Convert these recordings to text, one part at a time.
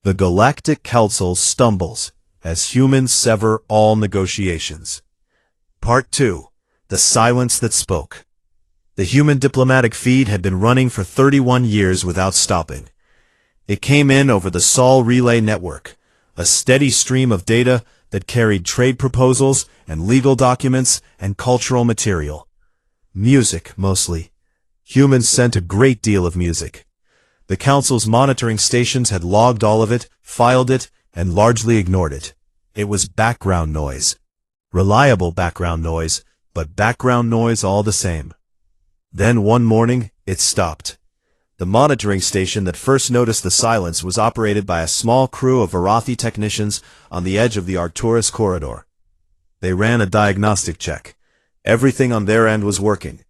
The Galactic Council stumbles as humans sever all negotiations. Part 2. The Silence That Spoke. The human diplomatic feed had been running for 31 years without stopping. It came in over the Sol Relay Network, a steady stream of data that carried trade proposals and legal documents and cultural material. Music, mostly. Humans sent a great deal of music. The Council's monitoring stations had logged all of it, filed it, and largely ignored it. It was background noise. Reliable background noise, but background noise all the same. Then one morning, it stopped. The monitoring station that first noticed the silence was operated by a small crew of Arathi technicians on the edge of the Arcturus corridor. They ran a diagnostic check. Everything on their end was working.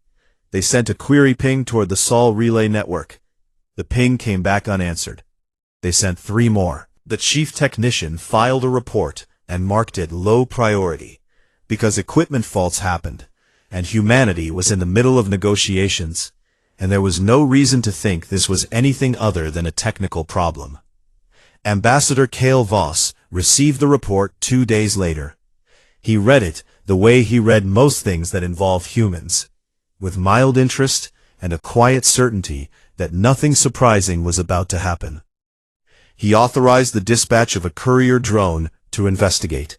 They sent a query ping toward the Sol Relay Network. The ping came back unanswered. They sent 3 more. The chief technician filed a report and marked it low priority, because equipment faults happened, and humanity was in the middle of negotiations, and there was no reason to think this was anything other than a technical problem. Ambassador Kale Voss received the report 2 days later. He read it the way he read most things that involve humans, with mild interest and a quiet certainty that nothing surprising was about to happen. He authorized the dispatch of a courier drone to investigate.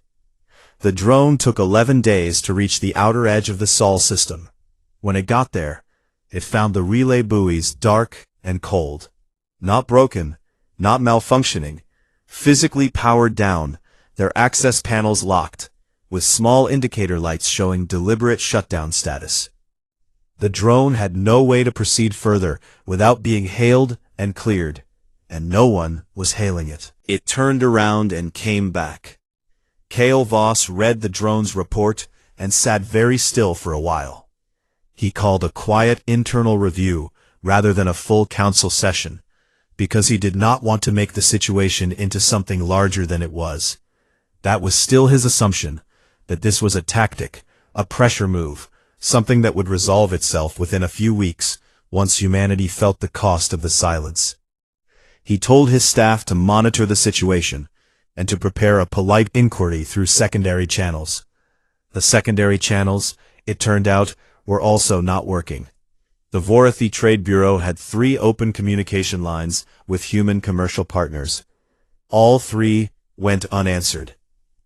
The drone took 11 days to reach the outer edge of the Sol system. When it got there, it found the relay buoys dark and cold. Not broken, not malfunctioning, physically powered down, their access panels locked, with small indicator lights showing deliberate shutdown status. The drone had no way to proceed further without being hailed and cleared, and no one was hailing it. It turned around and came back. Kale Voss read the drone's report and sat very still for a while. He called a quiet internal review rather than a full council session, because he did not want to make the situation into something larger than it was. That was still his assumption, that this was a tactic, a pressure move, something that would resolve itself within a few weeks, once humanity felt the cost of the silence. He told his staff to monitor the situation, and to prepare a polite inquiry through secondary channels. The secondary channels, it turned out, were also not working. The Vorathi Trade Bureau had 3 open communication lines with human commercial partners. All 3 went unanswered.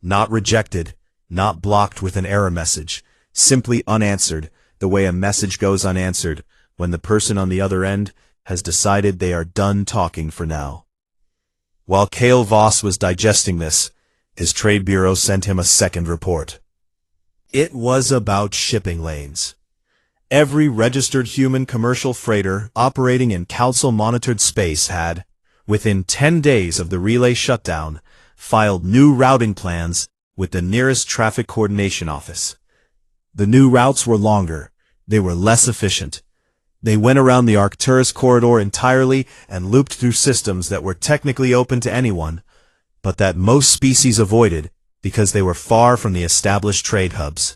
Not rejected, not blocked with an error message, simply unanswered, the way a message goes unanswered when the person on the other end has decided they are done talking for now. While Kale Voss was digesting this, his trade bureau sent him a second report. It was about shipping lanes. Every registered human commercial freighter operating in council-monitored space had, within 10 days of the relay shutdown, filed new routing plans with the nearest traffic coordination office. The new routes were longer, they were less efficient. They went around the Arcturus corridor entirely and looped through systems that were technically open to anyone, but that most species avoided because they were far from the established trade hubs.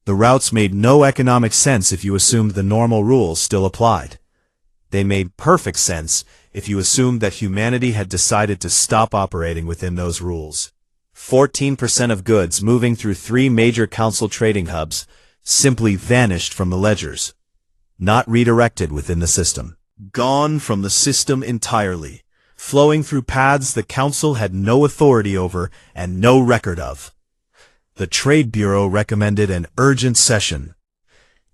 The routes made no economic sense if you assumed the normal rules still applied. They made perfect sense if you assumed that humanity had decided to stop operating within those rules. 14% of goods moving through 3 major council trading hubs simply vanished from the ledgers. Not redirected within the system. Gone from the system entirely, flowing through paths the council had no authority over and no record of. The Trade Bureau recommended an urgent session.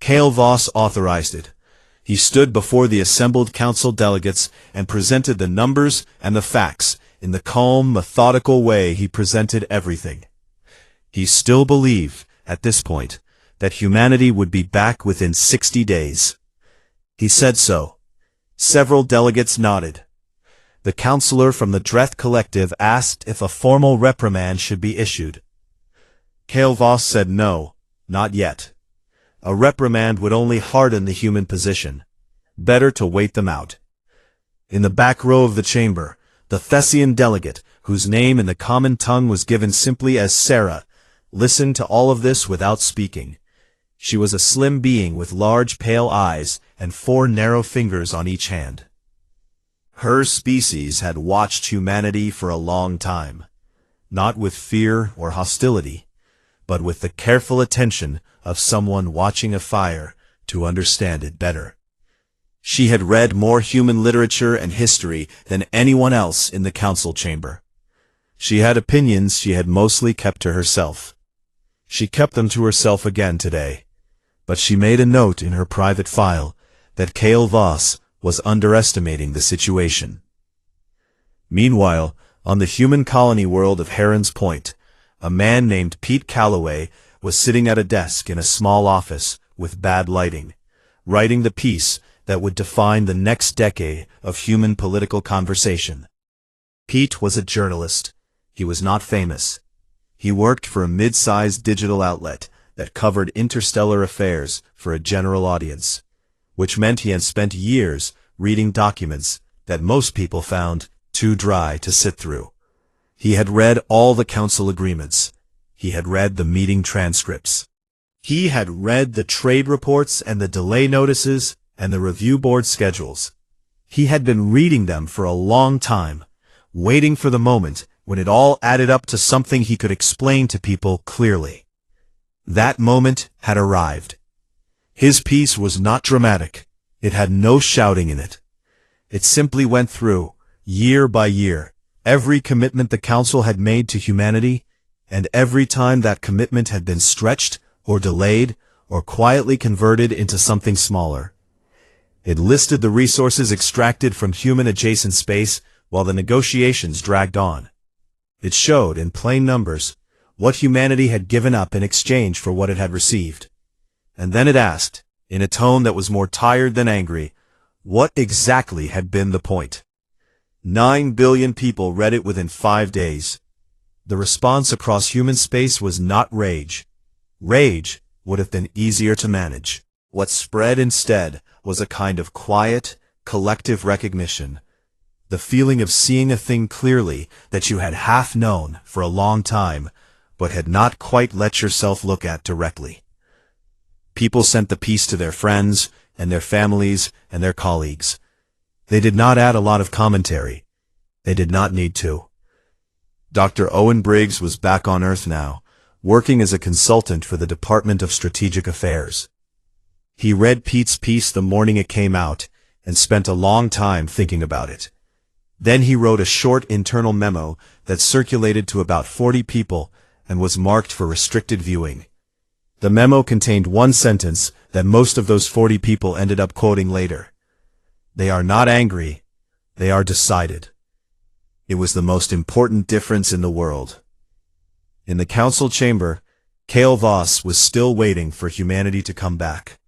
Kale Voss authorized it. He stood before the assembled council delegates and presented the numbers and the facts in the calm, methodical way he presented everything. He still believed, at this point, that humanity would be back within 60 days. He said so. Several delegates nodded. The counselor from the Dreth Collective asked if a formal reprimand should be issued. Kale Voss said no, not yet. A reprimand would only harden the human position. Better to wait them out. In the back row of the chamber, the Thessian delegate, whose name in the common tongue was given simply as Sarah, listened to all of this without speaking. She was a slim being with large pale eyes and 4 narrow fingers on each hand. Her species had watched humanity for a long time, not with fear or hostility, but with the careful attention of someone watching a fire to understand it better. She had read more human literature and history than anyone else in the council chamber. She had opinions she had mostly kept to herself. She kept them to herself again today, but she made a note in her private file that Kale Voss was underestimating the situation. Meanwhile, on the human colony world of Heron's Point, a man named Pete Calloway was sitting at a desk in a small office with bad lighting, writing the piece that would define the next decade of human political conversation. Pete was a journalist. He was not famous. He worked for a mid-sized digital outlet that covered interstellar affairs for a general audience, which meant he had spent years reading documents that most people found too dry to sit through. He had read all the council agreements. He had read the meeting transcripts. He had read the trade reports and the delay notices and the review board schedules. He had been reading them for a long time, waiting for the moment when it all added up to something he could explain to people clearly. That moment had arrived. His piece was not dramatic. It had no shouting in it. It simply went through, year by year, every commitment the council had made to humanity, and every time that commitment had been stretched or delayed or quietly converted into something smaller. It listed the resources extracted from human-adjacent space while the negotiations dragged on. It showed, in plain numbers, what humanity had given up in exchange for what it had received. And then it asked, in a tone that was more tired than angry, what exactly had been the point. 9 billion people read it within 5 days. The response across human space was not rage. Rage would have been easier to manage. What spread instead was a kind of quiet, collective recognition. The feeling of seeing a thing clearly that you had half known for a long time, but had not quite let yourself look at directly. People sent the piece to their friends, and their families, and their colleagues. They did not add a lot of commentary. They did not need to. Dr. Owen Briggs was back on Earth now, working as a consultant for the Department of Strategic Affairs. He read Pete's piece the morning it came out, and spent a long time thinking about it. Then he wrote a short internal memo that circulated to about 40 people and was marked for restricted viewing. The memo contained one sentence that most of those 40 people ended up quoting later. They are not angry, they are decided. It was the most important difference in the world. In the council chamber, Kale Voss was still waiting for humanity to come back.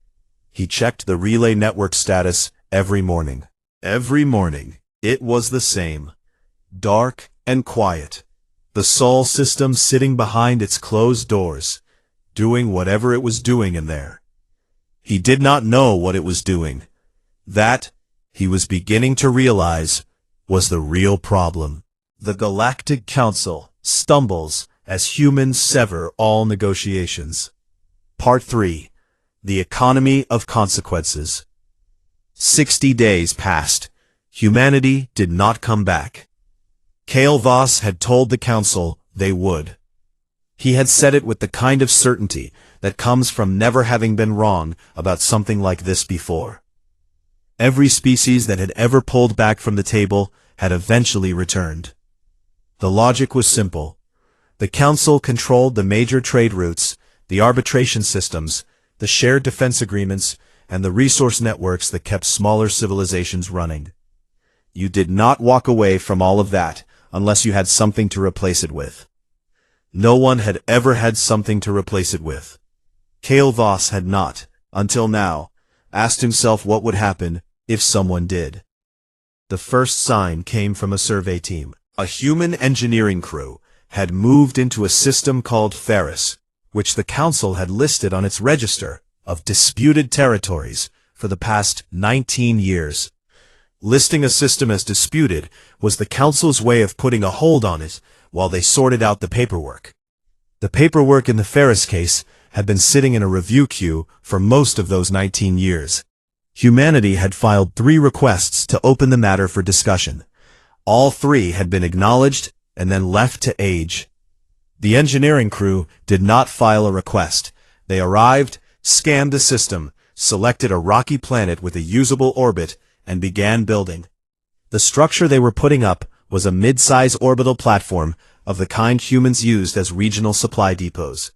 He checked the relay network status every morning. Every morning, it was the same. Dark and quiet. The Sol system sitting behind its closed doors, doing whatever it was doing in there. He did not know what it was doing. That, he was beginning to realize, was the real problem. The Galactic Council stumbles as humans sever all negotiations. Part 3. The Economy of Consequences. 60 days passed. Humanity did not come back. Kale Voss had told the council they would. He had said it with the kind of certainty that comes from never having been wrong about something like this before. Every species that had ever pulled back from the table had eventually returned. The logic was simple. The council controlled the major trade routes, the arbitration systems, the shared defense agreements, and the resource networks that kept smaller civilizations running. You did not walk away from all of that unless you had something to replace it with. No one had ever had something to replace it with. Kale Voss had not, until now, asked himself what would happen if someone did. The first sign came from a survey team. A human engineering crew had moved into a system called Ferris, which the council had listed on its register of disputed territories for the past 19 years. Listing a system as disputed was the council's way of putting a hold on it while they sorted out the paperwork. The paperwork in the Ferris case had been sitting in a review queue for most of those 19 years. Humanity had filed 3 requests to open the matter for discussion. All 3 had been acknowledged and then left to age. The engineering crew did not file a request. They arrived, scanned the system, selected a rocky planet with a usable orbit, and began building. The structure they were putting up was a mid-size orbital platform of the kind humans used as regional supply depots.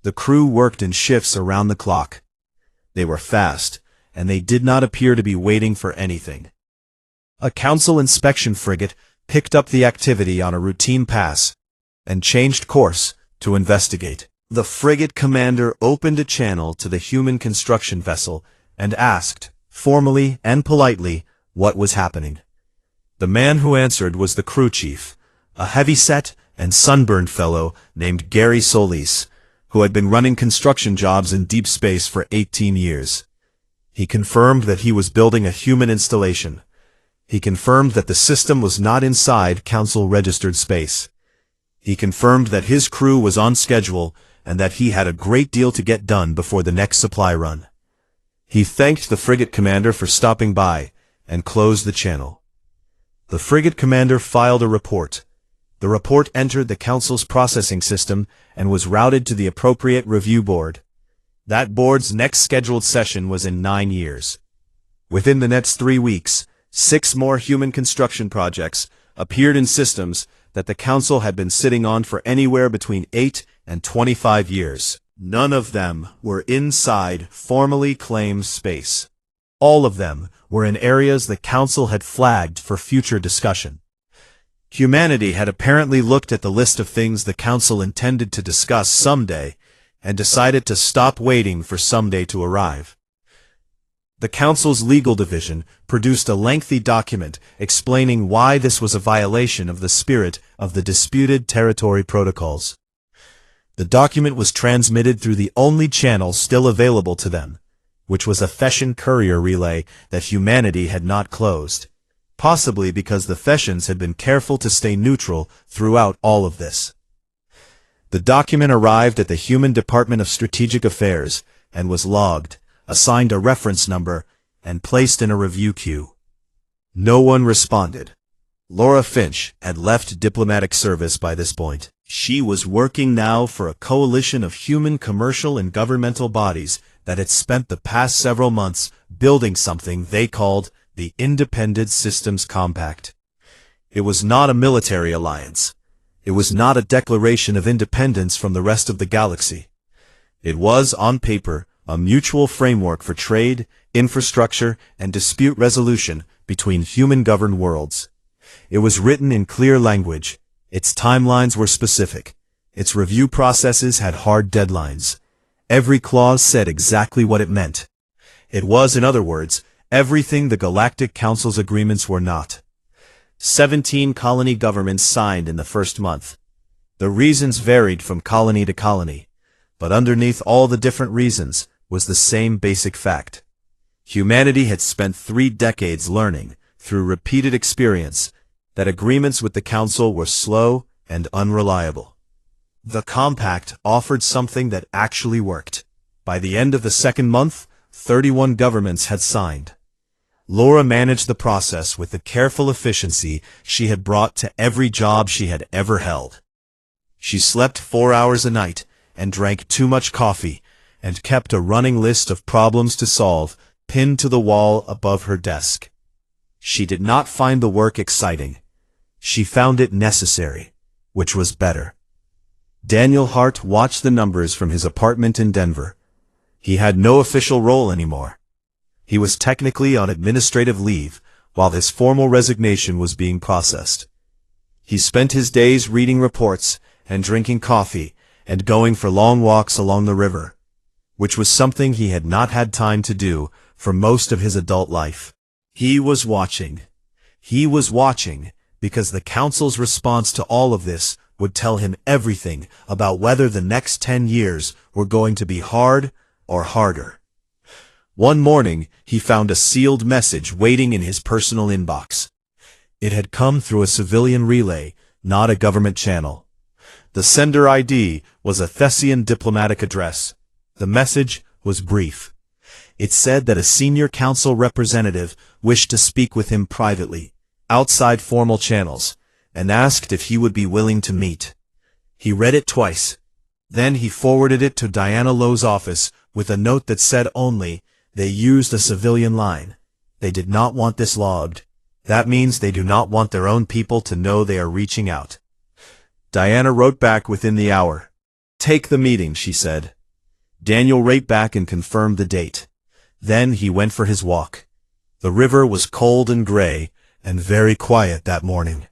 The crew worked in shifts around the clock. They were fast, and they did not appear to be waiting for anything. A council inspection frigate picked up the activity on a routine pass and changed course to investigate. The frigate commander opened a channel to the human construction vessel and asked, formally and politely, what was happening. The man who answered was the crew chief, a heavy-set and sunburned fellow named Gary Solis, who had been running construction jobs in deep space for 18 years. He confirmed that he was building a human installation. He confirmed that the system was not inside council-registered space. He confirmed that his crew was on schedule and that he had a great deal to get done before the next supply run. He thanked the frigate commander for stopping by and closed the channel. The frigate commander filed a report. The report entered the council's processing system and was routed to the appropriate review board. That board's next scheduled session was in 9 years. Within the next 3 weeks, 6 more human construction projects appeared in systems that the council had been sitting on for anywhere between 8 and 25 years. None of them were inside formally claimed space. All of them were in areas the council had flagged for future discussion. Humanity had apparently looked at the list of things the council intended to discuss someday and decided to stop waiting for someday to arrive. The council's legal division produced a lengthy document explaining why this was a violation of the spirit of the disputed territory protocols. The document was transmitted through the only channel still available to them, which was a Feshan courier relay that humanity had not closed, possibly because the Feshans had been careful to stay neutral throughout all of this. The document arrived at the Human Department of Strategic Affairs and was logged, assigned a reference number, and placed in a review queue. No one responded. Laura Finch had left diplomatic service by this point. She was working now for a coalition of human commercial and governmental bodies that had spent the past several months building something they called the Independent Systems Compact. It was not a military alliance. It was not a declaration of independence from the rest of the galaxy. It was, on paper, a mutual framework for trade, infrastructure, and dispute resolution between human-governed worlds. It was written in clear language. Its timelines were specific. Its review processes had hard deadlines. Every clause said exactly what it meant. It was, in other words, everything the Galactic Council's agreements were not. 17 colony governments signed in the first month. The reasons varied from colony to colony, but underneath all the different reasons was the same basic fact. Humanity had spent 3 decades learning, through repeated experience, that agreements with the Council were slow and unreliable. The compact offered something that actually worked. By the end of the second month, 31 governments had signed. Laura managed the process with the careful efficiency she had brought to every job she had ever held. She slept 4 hours a night and drank too much coffee and kept a running list of problems to solve pinned to the wall above her desk. She did not find the work exciting. She found it necessary, which was better. Daniel Hart watched the numbers from his apartment in Denver. He had no official role anymore. He was technically on administrative leave while his formal resignation was being processed. He spent his days reading reports and drinking coffee and going for long walks along the river, which was something he had not had time to do for most of his adult life. He was watching. He was watching because the Council's response to all of this would tell him everything about whether the next 10 years were going to be hard or harder. One morning, he found a sealed message waiting in his personal inbox. It had come through a civilian relay, not a government channel. The sender ID was a Thessian diplomatic address. The message was brief. It said that a senior council representative wished to speak with him privately, outside formal channels, and asked if he would be willing to meet. He read it twice. Then he forwarded it to Diana Lowe's office with a note that said only, "They used a civilian line. They did not want this logged. That means they do not want their own people to know they are reaching out." Diana wrote back within the hour. "Take the meeting," she said. Daniel wrote back and confirmed the date. Then he went for his walk. The river was cold and gray, and very quiet that morning.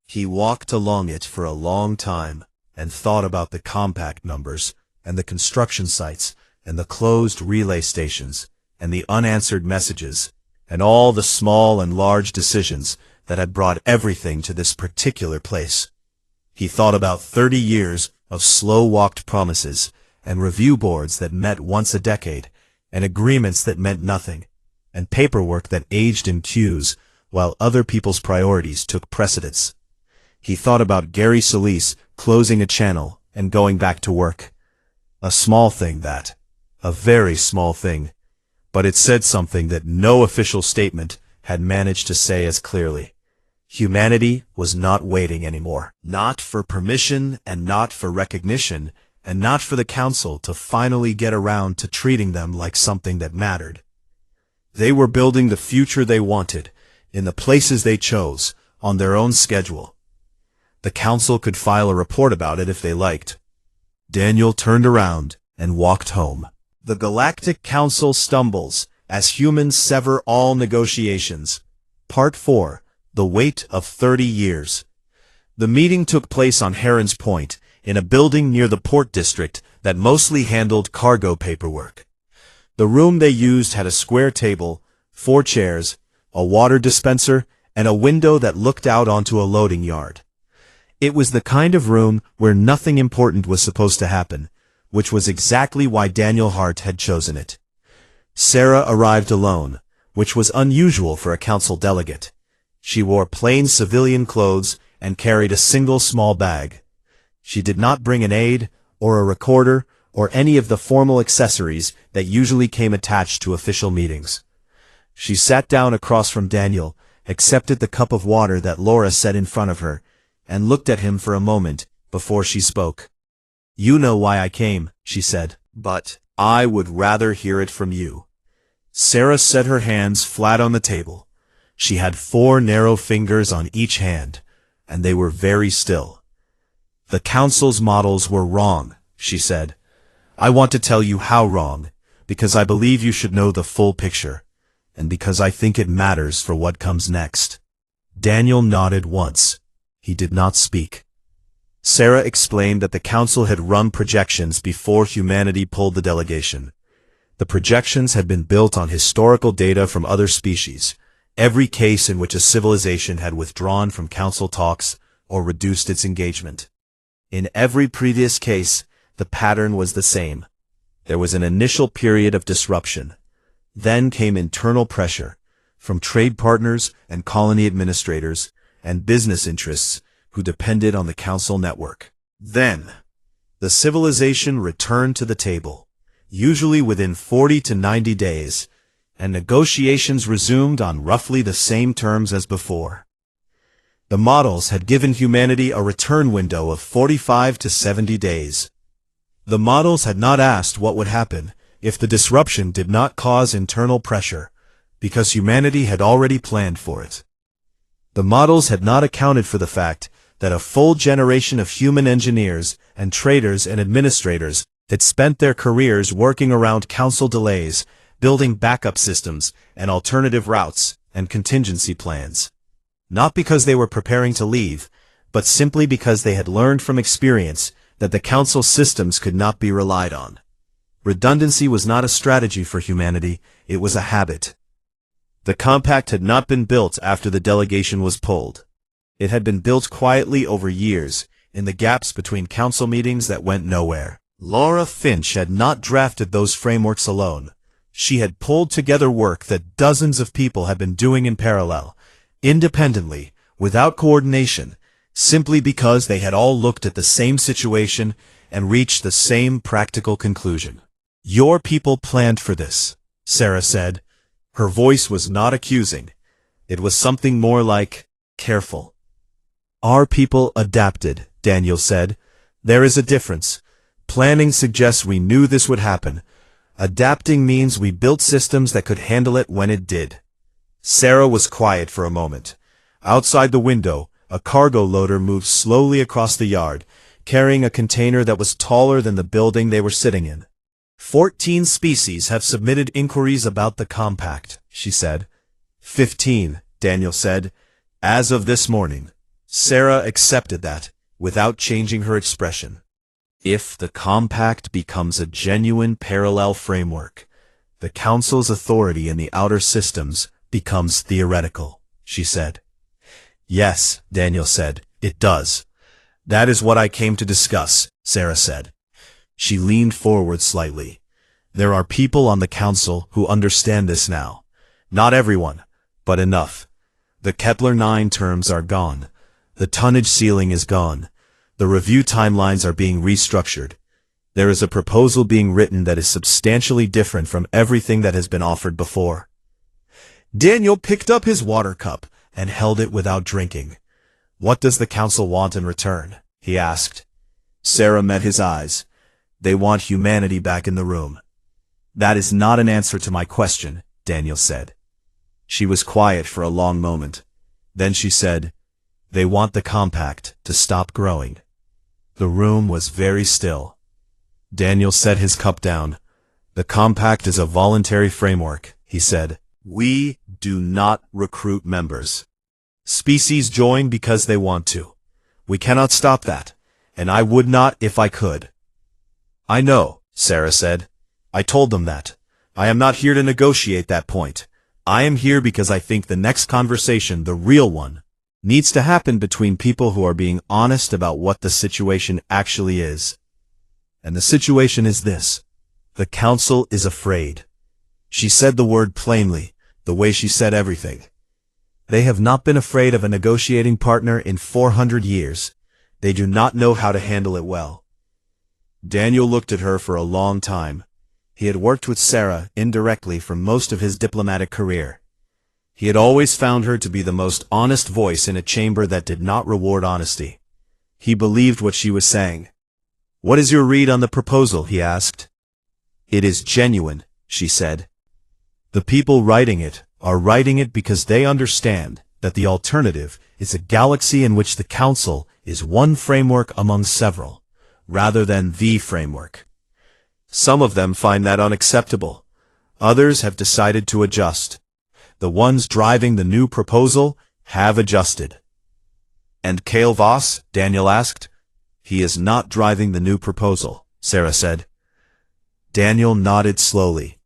He walked along it for a long time, and thought about the compact numbers, and the construction sites, and the closed relay stations, and the unanswered messages, and all the small and large decisions that had brought everything to this particular place. He thought about 30 years of slow-walked promises, and review boards that met once a decade, and agreements that meant nothing, and paperwork that aged in queues while other people's priorities took precedence. He thought about Gary Solis closing a channel and going back to work. A small thing that, a very small thing, but it said something that no official statement had managed to say as clearly. Humanity was not waiting anymore. Not for permission, and not for recognition, and not for the council to finally get around to treating them like something that mattered. They were building the future they wanted, in the places they chose, on their own schedule. The council could file a report about it if they liked. Daniel turned around and walked home. The Galactic Council stumbles as humans sever all negotiations. Part 4. The Wait of 30 Years. The meeting took place on Heron's Point, in a building near the port district that mostly handled cargo paperwork. The room they used had a square table, 4 chairs, a water dispenser, and a window that looked out onto a loading yard. It was the kind of room where nothing important was supposed to happen, which was exactly why Daniel Hart had chosen it. Sarah arrived alone, which was unusual for a council delegate. She wore plain civilian clothes and carried a single small bag. She did not bring an aide, or a recorder, or any of the formal accessories that usually came attached to official meetings. She sat down across from Daniel, accepted the cup of water that Laura set in front of her, and looked at him for a moment before she spoke. "You know why I came," she said, "but I would rather hear it from you." Sarah set her hands flat on the table. She had 4 narrow fingers on each hand, and they were very still. "The council's models were wrong," she said. "I want to tell you how wrong, because I believe you should know the full picture, and because I think it matters for what comes next." Daniel nodded once. He did not speak. Sarah explained that the council had run projections before humanity pulled the delegation. The projections had been built on historical data from other species, every case in which a civilization had withdrawn from council talks or reduced its engagement. In every previous case, the pattern was the same. There was an initial period of disruption. Then came internal pressure, from trade partners and colony administrators, and business interests who depended on the council network. Then, the civilization returned to the table, usually within 40 to 90 days, and negotiations resumed on roughly the same terms as before. The models had given humanity a return window of 45 to 70 days. The models had not asked what would happen if the disruption did not cause internal pressure, because humanity had already planned for it. The models had not accounted for the fact that a full generation of human engineers and traders and administrators had spent their careers working around council delays, building backup systems and alternative routes and contingency plans. Not because they were preparing to leave, but simply because they had learned from experience that the council systems could not be relied on. Redundancy was not a strategy for humanity, it was a habit. The compact had not been built after the delegation was pulled. It had been built quietly over years, in the gaps between council meetings that went nowhere. Laura Finch had not drafted those frameworks alone. She had pulled together work that dozens of people had been doing in parallel, independently, without coordination, simply because they had all looked at the same situation and reached the same practical conclusion. Your people planned for this, Sarah said. Her voice was not accusing. It was something more like, careful. Our people adapted, Daniel said. There is a difference. Planning suggests we knew this would happen. Adapting means we built systems that could handle it when it did. Sarah was quiet for a moment. Outside the window, a cargo loader moved slowly across the yard, carrying a container that was taller than the building they were sitting in. 14 species have submitted inquiries about the compact, she said. 15, Daniel said. As of this morning. Sarah accepted that, without changing her expression. If the compact becomes a genuine parallel framework, the Council's authority in the outer systems becomes theoretical, she said. Yes, Daniel said, it does. That is what I came to discuss, Sarah said. She leaned forward slightly. There are people on the Council who understand this now. Not everyone, but enough. The Kepler 9 terms are gone. The tonnage ceiling is gone. The review timelines are being restructured. There is a proposal being written that is substantially different from everything that has been offered before. Daniel picked up his water cup and held it without drinking. What does the Council want in return? He asked. Sarah met his eyes. They want humanity back in the room. That is not an answer to my question, Daniel said. She was quiet for a long moment. Then she said, they want the compact to stop growing. The room was very still. Daniel set his cup down. The compact is a voluntary framework, he said. We do not recruit members. Species join because they want to. We cannot stop that, and I would not if I could. I know, Sarah said. I told them that. I am not here to negotiate that point. I am here because I think the next conversation, the real one, needs to happen between people who are being honest about what the situation actually is. And the situation is this. The Council is afraid. She said the word plainly, the way she said everything. They have not been afraid of a negotiating partner in 400 years. They do not know how to handle it well. Daniel looked at her for a long time. He had worked with Sarah indirectly for most of his diplomatic career. He had always found her to be the most honest voice in a chamber that did not reward honesty. He believed what she was saying. What is your read on the proposal? He asked. It is genuine, she said. The people writing it are writing it because they understand that the alternative is a galaxy in which the Council is one framework among several, rather than the framework. Some of them find that unacceptable. Others have decided to adjust. The ones driving the new proposal have adjusted. And Kale Voss? Daniel asked. He is not driving the new proposal, Sarah said. Daniel nodded slowly.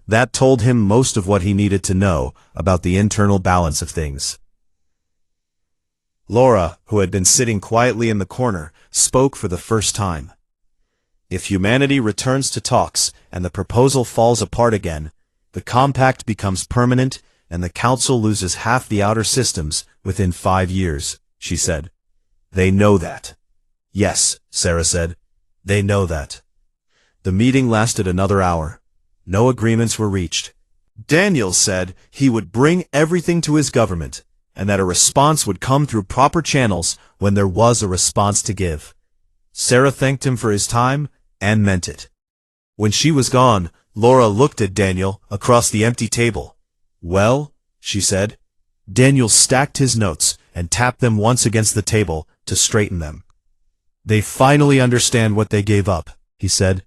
That told him most of what he needed to know about the internal balance of things. Laura, who had been sitting quietly in the corner, spoke for the first time. If humanity returns to talks and the proposal falls apart again, the compact becomes permanent and the Council loses half the outer systems within 5 years, she said. They know that. Yes, Sarah said. They know that. The meeting lasted another hour. No agreements were reached. Daniel said he would bring everything to his government, and that a response would come through proper channels when there was a response to give. Sarah thanked him for his time, and meant it. When she was gone, Laura looked at Daniel across the empty table. Well, she said. Daniel stacked his notes and tapped them once against the table to straighten them. They finally understand what they gave up, he said.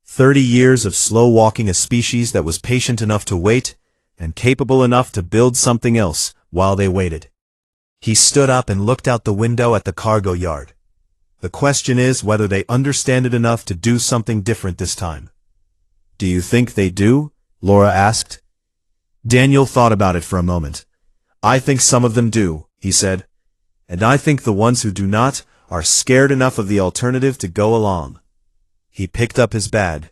30 years of slow walking a species that was patient enough to wait and capable enough to build something else while they waited. He stood up and looked out the window at the cargo yard. The question is whether they understand it enough to do something different this time. Do you think they do? Laura asked. Daniel thought about it for a moment. I think some of them do, he said. And I think the ones who do not are scared enough of the alternative to go along. He picked up his bag.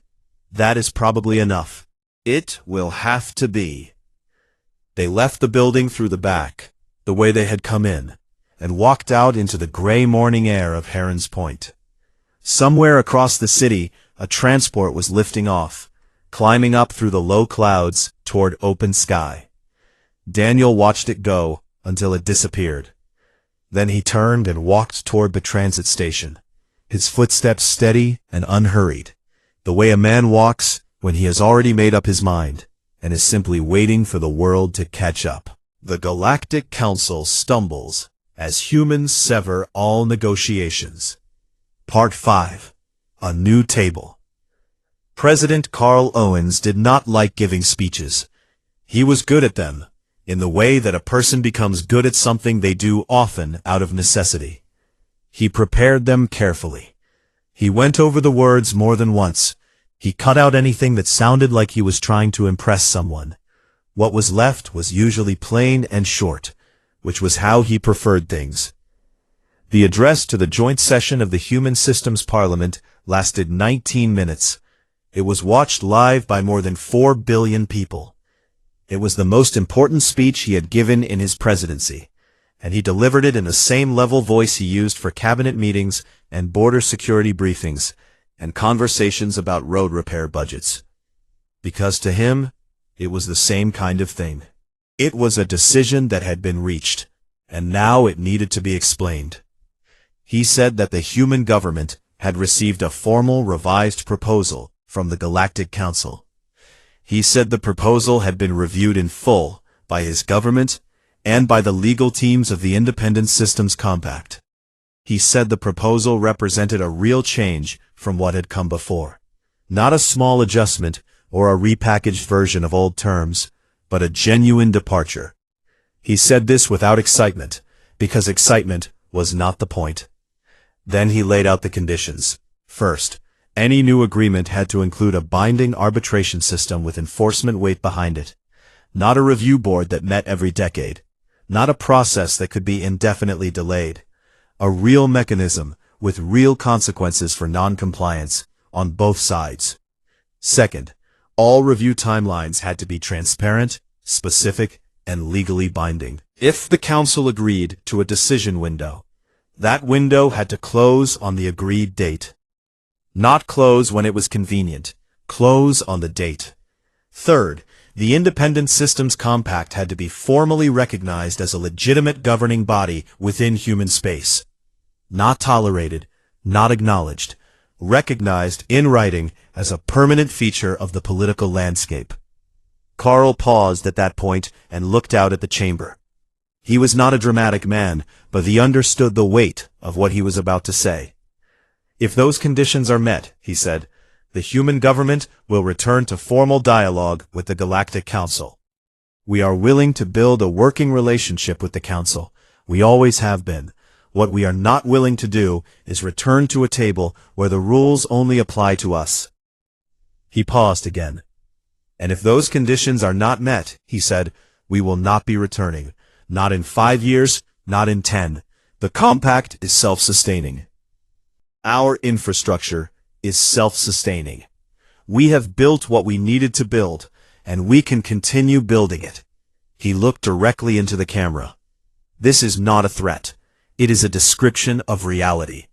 That is probably enough. It will have to be. They left the building through the back, the way they had come in, and walked out into the gray morning air of Heron's Point. Somewhere across the city, a transport was lifting off, climbing up through the low clouds toward open sky. Daniel watched it go until it disappeared. Then he turned and walked toward the transit station, his footsteps steady and unhurried, the way a man walks when he has already made up his mind and is simply waiting for the world to catch up. The Galactic Council stumbles as humans sever all negotiations. Part 5. A New Table. President Carl Owens did not like giving speeches. He was good at them, in the way that a person becomes good at something they do often out of necessity. He prepared them carefully. He went over the words more than once. He cut out anything that sounded like he was trying to impress someone. What was left was usually plain and short, which was how he preferred things. The address to the joint session of the Human Systems Parliament lasted 19 minutes. It was watched live by more than 4 billion people. It was the most important speech he had given in his presidency, and he delivered it in the same level voice he used for cabinet meetings and border security briefings and conversations about road repair budgets. Because to him, it was the same kind of thing. It was a decision that had been reached, and now it needed to be explained. He said that the human government had received a formal revised proposal from the Galactic Council. He said the proposal had been reviewed in full by his government and by the legal teams of the Independent Systems Compact. He said the proposal represented a real change from what had come before. Not a small adjustment or a repackaged version of old terms, but a genuine departure. He said this without excitement, because excitement was not the point. Then he laid out the conditions. First, any new agreement had to include a binding arbitration system with enforcement weight behind it. Not a review board that met every decade. Not a process that could be indefinitely delayed. A real mechanism with real consequences for non-compliance on both sides. Second, all review timelines had to be transparent, specific, and legally binding. If the Council agreed to a decision window, that window had to close on the agreed date. Not close when it was convenient. Close on the date. Third, the Independent Systems Compact had to be formally recognized as a legitimate governing body within human space. Not tolerated, not acknowledged. Recognized in writing as a permanent feature of the political landscape. Carl paused at that point and looked out at the chamber. He was not a dramatic man, but he understood the weight of what he was about to say. If those conditions are met, he said, the human government will return to formal dialogue with the Galactic Council. We are willing to build a working relationship with the Council. We always have been. What we are not willing to do is return to a table where the rules only apply to us. He paused again. And if those conditions are not met, he said, we will not be returning. Not in 5 years, not in 10. The compact is self-sustaining. Our infrastructure is self-sustaining. We have built what we needed to build, and we can continue building it. He looked directly into the camera. This is not a threat. It is a description of reality.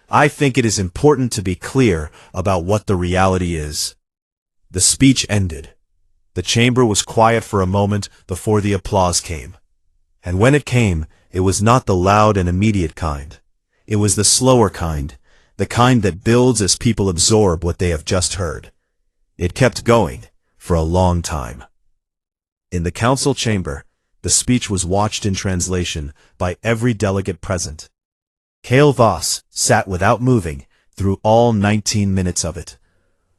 I think it is important to be clear about what the reality is. The speech ended. The chamber was quiet for a moment before the applause came. And when it came, it was not the loud and immediate kind. It was the slower kind, the kind that builds as people absorb what they have just heard. It kept going for a long time. In the council chamber, the speech was watched in translation by every delegate present. Cale Voss sat without moving through all 19 minutes of it.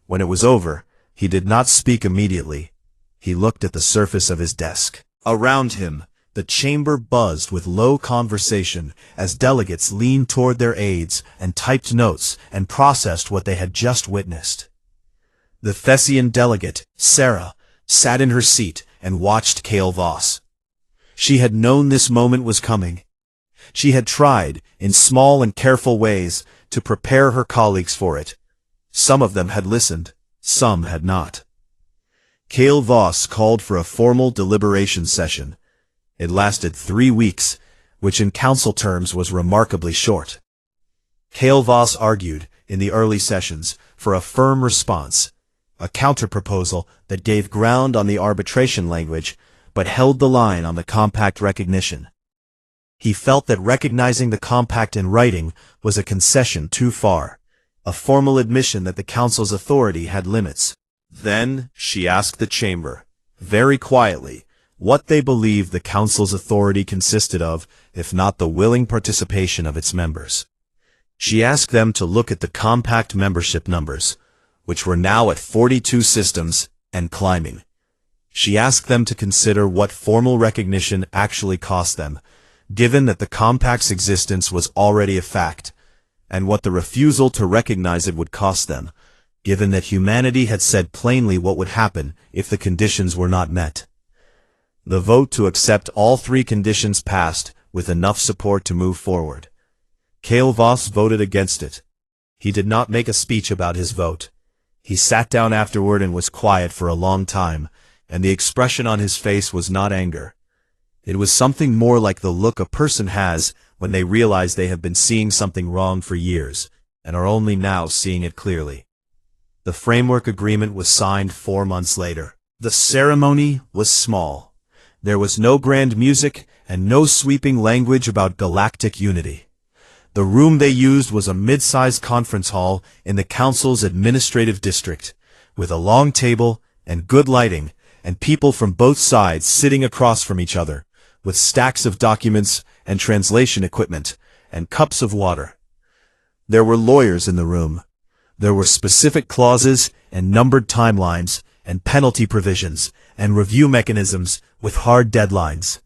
When it was over, he did not speak immediately. He looked at the surface of his desk. Around him, the chamber buzzed with low conversation as delegates leaned toward their aides and typed notes and processed what they had just witnessed. The Thessian delegate, Sarah, sat in her seat and watched Cale Voss. She had known this moment was coming. She had tried, in small and careful ways, to prepare her colleagues for it. Some of them had listened, some had not. Cale Voss called for a formal deliberation session. It lasted 3 weeks, which in council terms was remarkably short. Cale Voss argued, in the early sessions, for a firm response, a counterproposal that gave ground on the arbitration language, but held the line on the compact recognition. He felt that recognizing the compact in writing was a concession too far, a formal admission that the Council's authority had limits. Then she asked the chamber, very quietly, what they believed the Council's authority consisted of, if not the willing participation of its members. She asked them to look at the compact membership numbers, which were now at 42 systems and climbing. She asked them to consider what formal recognition actually cost them, given that the compact's existence was already a fact, and what the refusal to recognize it would cost them, given that humanity had said plainly what would happen if the conditions were not met. The vote to accept all three conditions passed with enough support to move forward. Kale Voss voted against it. He did not make a speech about his vote. He sat down afterward and was quiet for a long time, and the expression on his face was not anger. It was something more like the look a person has when they realize they have been seeing something wrong for years, and are only now seeing it clearly. The framework agreement was signed 4 months later. The ceremony was small. There was no grand music and no sweeping language about galactic unity. The room they used was a mid-sized conference hall in the Council's administrative district, with a long table and good lighting, and people from both sides sitting across from each other, with stacks of documents and translation equipment, and cups of water. There were lawyers in the room. There were specific clauses and numbered timelines, and penalty provisions, and review mechanisms with hard deadlines.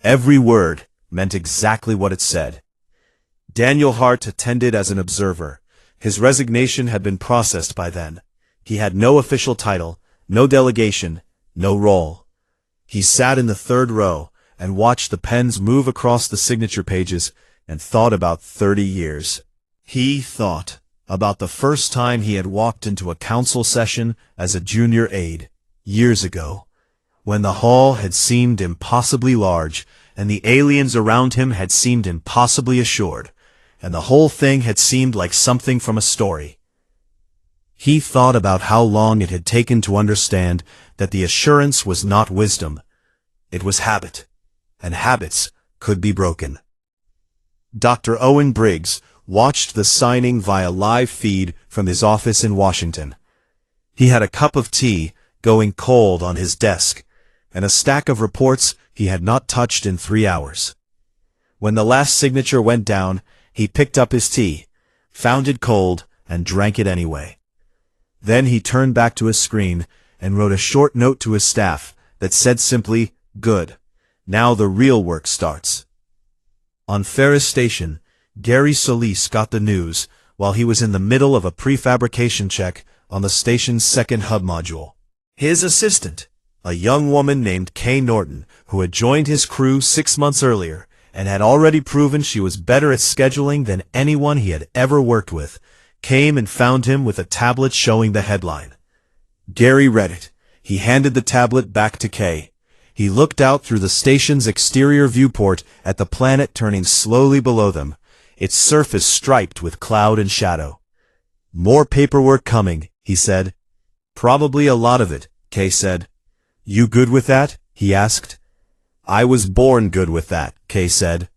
Every word meant exactly what it said. Daniel Hart attended as an observer. His resignation had been processed by then. He had no official title, no delegation, no role. He sat in the third row and watched the pens move across the signature pages and thought about 30 years. He thought about the first time he had walked into a council session as a junior aide, years ago, when the hall had seemed impossibly large and the aliens around him had seemed impossibly assured, and the whole thing had seemed like something from a story. He thought about how long it had taken to understand that the assurance was not wisdom. It was habit, and habits could be broken. Dr. Owen Briggs watched the signing via live feed from his office in Washington. He had a cup of tea going cold on his desk, and a stack of reports he had not touched in 3 hours. When the last signature went down, he picked up his tea, found it cold, and drank it anyway. Then he turned back to his screen and wrote a short note to his staff that said simply, "Good. Now the real work starts." On Ferris Station, Gary Solis got the news while he was in the middle of a prefabrication check on the station's second hub module. His assistant, a young woman named Kay Norton, who had joined his crew 6 months earlier and had already proven she was better at scheduling than anyone he had ever worked with, came and found him with a tablet showing the headline. Gary read it. He handed the tablet back to Kay. He looked out through the station's exterior viewport at the planet turning slowly below them, its surface striped with cloud and shadow. "More paperwork coming," he said. "Probably a lot of it," Kay said. "You good with that?" he asked. "I was born good with that," Kay said.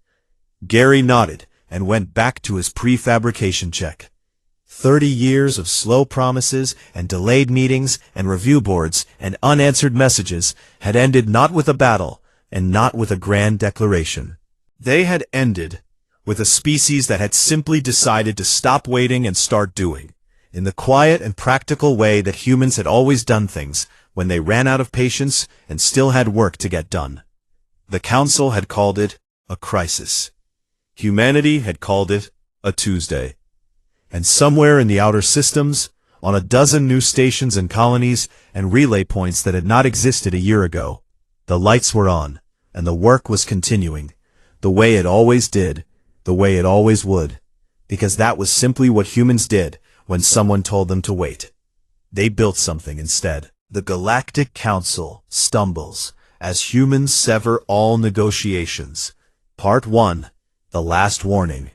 Gary nodded and went back to his prefabrication check. 30 years of slow promises and delayed meetings and review boards and unanswered messages had ended not with a battle and not with a grand declaration. They had ended with a species that had simply decided to stop waiting and start doing, in the quiet and practical way that humans had always done things when they ran out of patience and still had work to get done. The Council had called it a crisis. Humanity had called it a Tuesday. And somewhere in the outer systems, on a dozen new stations and colonies and relay points that had not existed a year ago, the lights were on, and the work was continuing, the way it always did, the way it always would, because that was simply what humans did when someone told them to wait. They built something instead. The Galactic Council stumbles as humans sever all negotiations. Part 1. The Last Warning.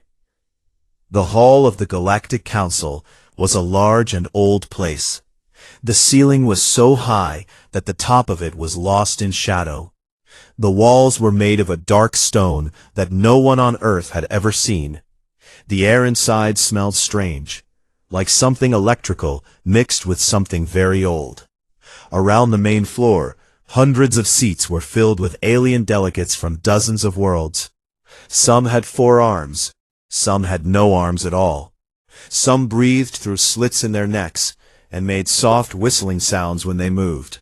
The hall of the Galactic Council was a large and old place. The ceiling was so high that the top of it was lost in shadow. The walls were made of a dark stone that no one on Earth had ever seen. The air inside smelled strange, like something electrical mixed with something very old. Around the main floor, hundreds of seats were filled with alien delegates from dozens of worlds. Some had 4 arms, some had no arms at all. Some breathed through slits in their necks and made soft whistling sounds when they moved.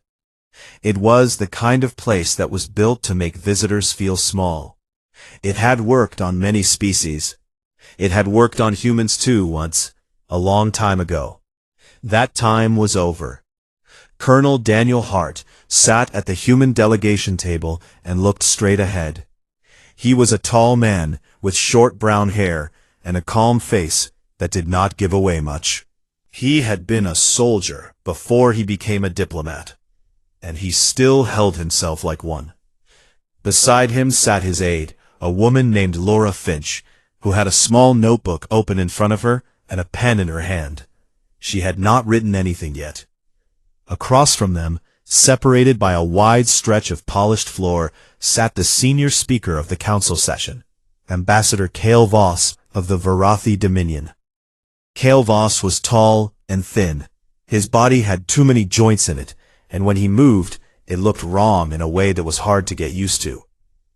It was the kind of place that was built to make visitors feel small. It had worked on many species. It had worked on humans too once, a long time ago. That time was over. Colonel Daniel Hart sat at the human delegation table and looked straight ahead. He was a tall man with short brown hair and a calm face that did not give away much. He had been a soldier before he became a diplomat, and he still held himself like one. Beside him sat his aide, a woman named Laura Finch, who had a small notebook open in front of her and a pen in her hand. She had not written anything yet. Across from them, separated by a wide stretch of polished floor, sat the senior speaker of the council session, Ambassador Cale Voss of the Varathi Dominion. Cale Voss was tall and thin. His body had too many joints in it, and when he moved, it looked wrong in a way that was hard to get used to.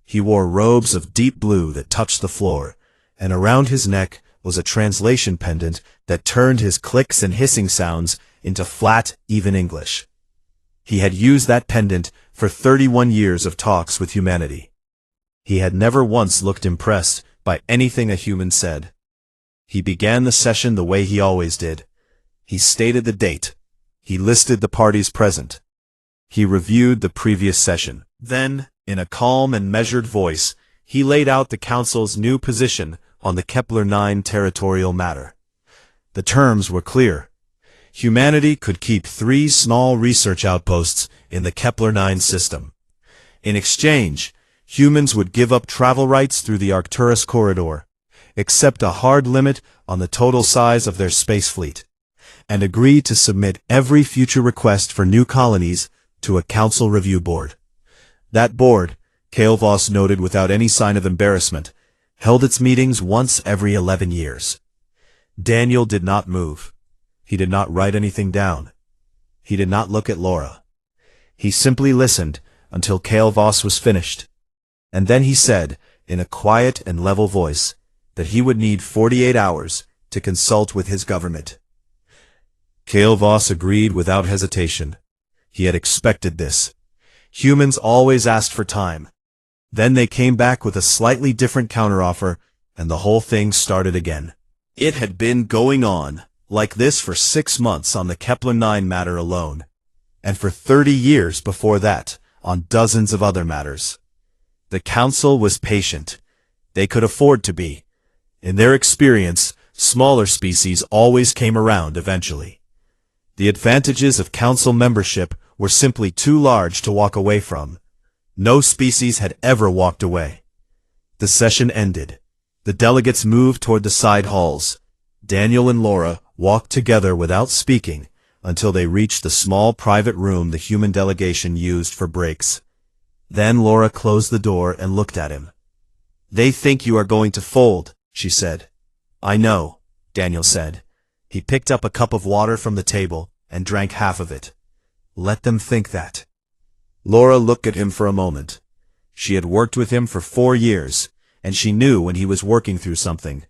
He wore robes of deep blue that touched the floor, and around his neck was a translation pendant that turned his clicks and hissing sounds into flat, even English. He had used that pendant for 31 years of talks with humanity. He had never once looked impressed by anything a human said. He began the session the way he always did. He stated the date. He listed the parties present. He reviewed the previous session. Then, in a calm and measured voice, he laid out the Council's new position on the Kepler-9 territorial matter. The terms were clear. Humanity could keep 3 small research outposts in the Kepler-9 system. In exchange, humans would give up travel rights through the Arcturus corridor, accept a hard limit on the total size of their space fleet, and agree to submit every future request for new colonies to a council review board. That board, Cale Voss noted without any sign of embarrassment, held its meetings once every 11 years. Daniel did not move. He did not write anything down. He did not look at Laura. He simply listened until Cale Voss was finished. And then he said, in a quiet and level voice, that he would need 48 hours to consult with his government. Cale Voss agreed without hesitation. He had expected this. Humans always asked for time. Then they came back with a slightly different counteroffer, and the whole thing started again. It had been going on like this for 6 months on the Kepler-9 matter alone, and for 30 years before that on dozens of other matters. The Council was patient. They could afford to be. In their experience, smaller species always came around eventually. The advantages of Council membership were simply too large to walk away from. No species had ever walked away. The session ended. The delegates moved toward the side halls. Daniel and Laura walked together without speaking until they reached the small private room the human delegation used for breaks. Then Laura closed the door and looked at him. "They think you are going to fold," she said. "I know," Daniel said. He picked up a cup of water from the table and drank half of it. "Let them think that." Laura looked at him for a moment. She had worked with him for 4 years, and she knew when he was working through something.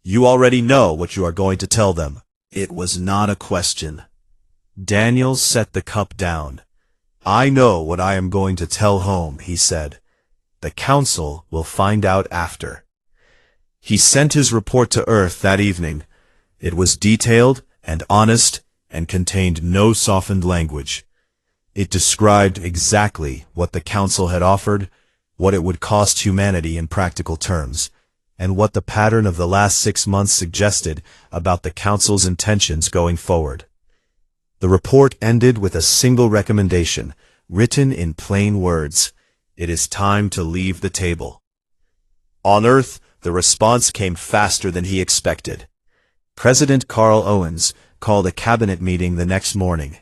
"You already know what you are going to tell them." It was not a question. Daniel set the cup down. "I know what I am going to tell home," he said. "The Council will find out after." He sent his report to Earth that evening. It was detailed and honest and contained no softened language. It described exactly what the Council had offered, what it would cost humanity in practical terms, and what the pattern of the last 6 months suggested about the Council's intentions going forward. The report ended with a single recommendation, written in plain words: "It is time to leave the table." On Earth, the response came faster than he expected. President Carl Owens called a cabinet meeting the next morning.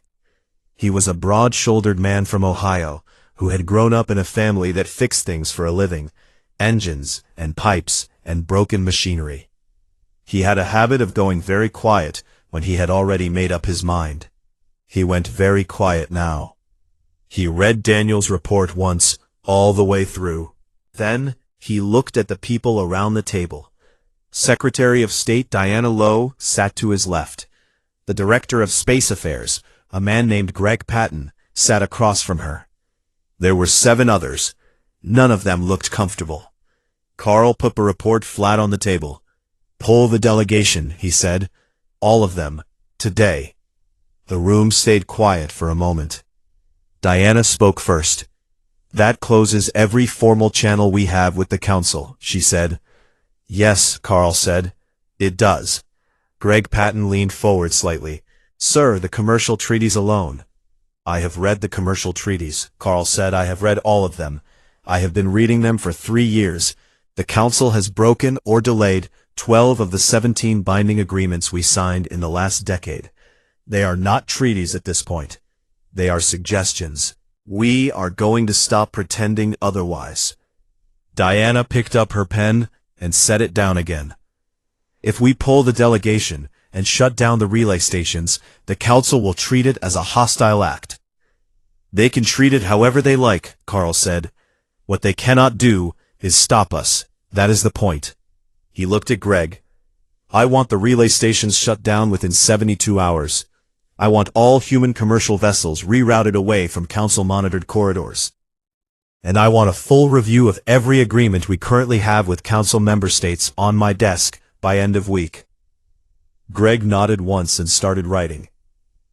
He was a broad-shouldered man from Ohio who had grown up in a family that fixed things for a living, engines and pipes and broken machinery. He had a habit of going very quiet when he had already made up his mind. He went very quiet now. He read Daniel's report once, all the way through. Then, he looked at the people around the table. Secretary of State Diana Lowe sat to his left. The Director of Space Affairs, a man named Greg Patton, sat across from her. There were 7 others. None of them looked comfortable. Carl put the report flat on the table. "Poll the delegation," he said. "All of them. Today." The room stayed quiet for a moment. Diana spoke first. "That closes every formal channel we have with the council," she said. "Yes," Carl said. "It does." Greg Patton leaned forward slightly. "Sir, the commercial treaties alone." "I have read the commercial treaties," Carl said. "I have read all of them. I have been reading them for 3 years. The council has broken or delayed 12 of the 17 binding agreements we signed in the last decade. They are not treaties at this point. They are suggestions. We are going to stop pretending otherwise." Diana picked up her pen and set it down again. "If we pull the delegation and shut down the relay stations, the council will treat it as a hostile act." "They can treat it however they like," Carl said. "What they cannot do is stop us. That is the point." He looked at Greg. "I want the relay stations shut down within 72 hours. I want all human commercial vessels rerouted away from council-monitored corridors. And I want a full review of every agreement we currently have with council member states on my desk by end of week." Greg nodded once and started writing.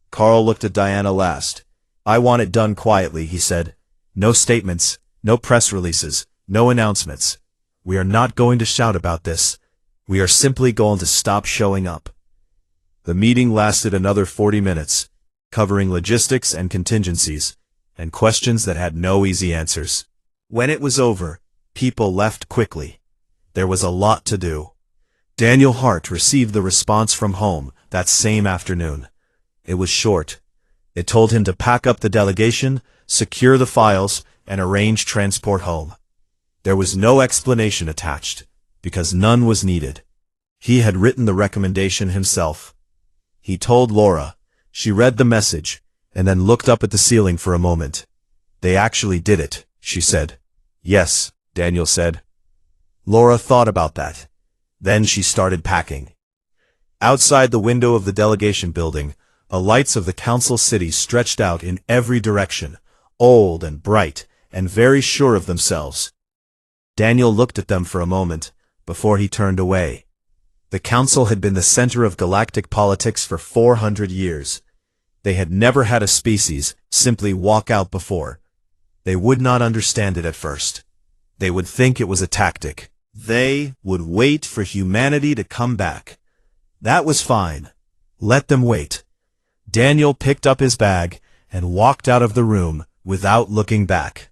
Carl looked at Diana last. "I want it done quietly," he said. "No statements, no press releases, no announcements. We are not going to shout about this. We are simply going to stop showing up." The meeting lasted another 40 minutes, covering logistics and contingencies, and questions that had no easy answers. When it was over, people left quickly. There was a lot to do. Daniel Hart received the response from home that same afternoon. It was short. It told him to pack up the delegation, secure the files, and arrange transport home. There was no explanation attached, because none was needed. He had written the recommendation himself. He told Laura. She read the message, and then looked up at the ceiling for a moment. "They actually did it," she said. "Yes," Daniel said. Laura thought about that. Then she started packing. Outside the window of the delegation building, the lights of the council city stretched out in every direction, old and bright, and very sure of themselves. Daniel looked at them for a moment, before he turned away. The council had been the center of galactic politics for 400 years. They had never had a species simply walk out before. They would not understand it at first. They would think it was a tactic. They would wait for humanity to come back. That was fine. Let them wait. Daniel picked up his bag and walked out of the room without looking back.